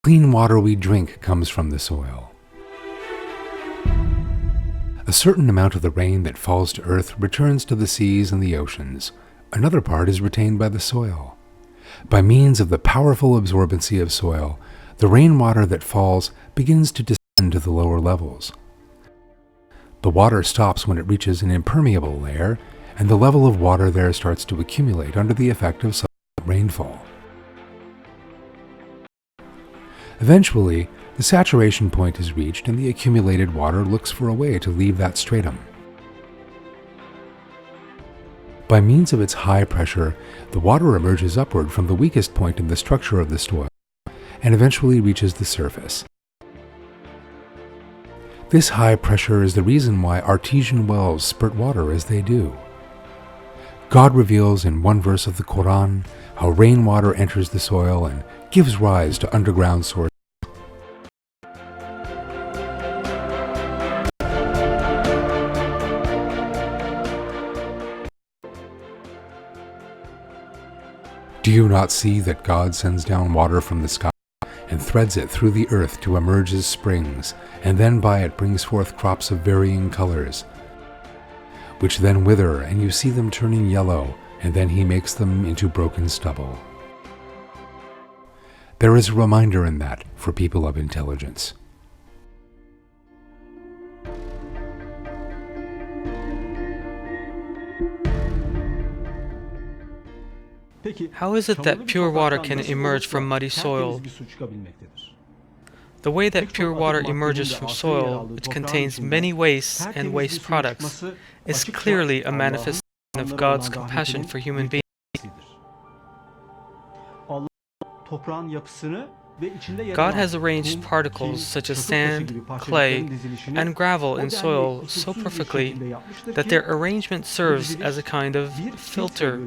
clean water we drink comes from the soil. A certain amount of the rain that falls to earth returns to the seas and the oceans. Another part is retained by the soil. By means of the powerful absorbency of soil, the rainwater that falls begins to descend to the lower levels. The water stops when it reaches an impermeable layer, and the level of water there starts to accumulate under the effect of subsequent rainfall. Eventually, the saturation point is reached and the accumulated water looks for a way to leave that stratum. By means of its high pressure, the water emerges upward from the weakest point in the structure of the soil and eventually reaches the surface. This high pressure is the reason why artesian wells spurt water as they do. God reveals in one verse of the Quran how rainwater enters the soil and gives rise to underground sources. Do you not see that God sends down water from the sky and threads it through the earth to emerge as springs, and then by it brings forth crops of varying colors, which then wither, and you see them turning yellow, and then he makes them into broken stubble. There is a reminder in that for people of intelligence. How is it that pure water can emerge from muddy soil? The way that pure water emerges from soil, which contains many wastes and waste products, is clearly a manifestation of God's compassion for human beings. God has arranged particles such as sand, clay, and gravel in soil so perfectly that their arrangement serves as a kind of filter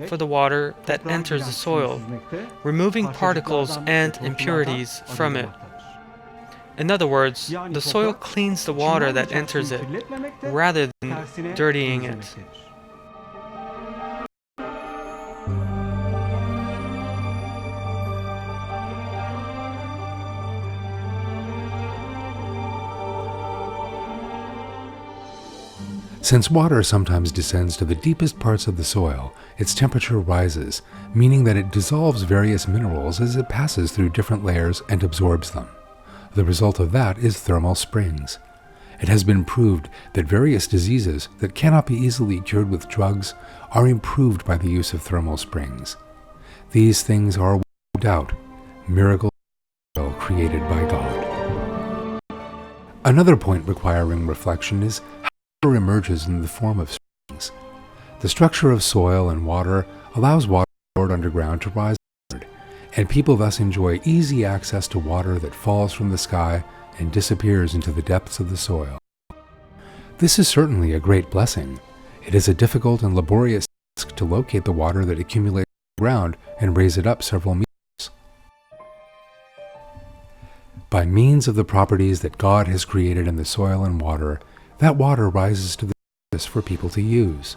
for the water that enters the soil, removing particles and impurities from it. In other words, the soil cleans the water that enters it, rather than dirtying it. Since water sometimes descends to the deepest parts of the soil, its temperature rises, meaning that it dissolves various minerals as it passes through different layers and absorbs them. The result of that is thermal springs. It has been proved that various diseases that cannot be easily cured with drugs are improved by the use of thermal springs. These things are, without doubt, miracles created by God. Another point requiring reflection is water emerges in the form of springs. The structure of soil and water allows water stored underground to rise upward, and people thus enjoy easy access to water that falls from the sky and disappears into the depths of the soil. This is certainly a great blessing. It is a difficult and laborious task to locate the water that accumulates on the ground and raise it up several meters. By means of the properties that God has created in the soil and water, that water rises to the surface for people to use.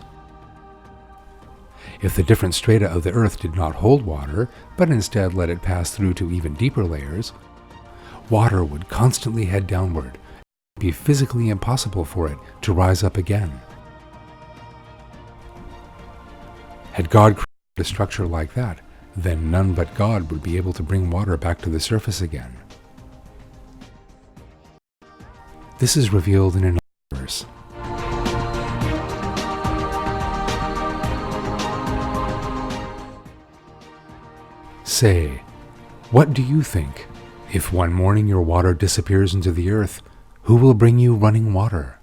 If the different strata of the earth did not hold water, but instead let it pass through to even deeper layers, water would constantly head downward. It would be physically impossible for it to rise up again. Had God created a structure like that, then none but God would be able to bring water back to the surface again. This is revealed in another verse. Say, what do you think? If one morning your water disappears into the earth, who will bring you running water?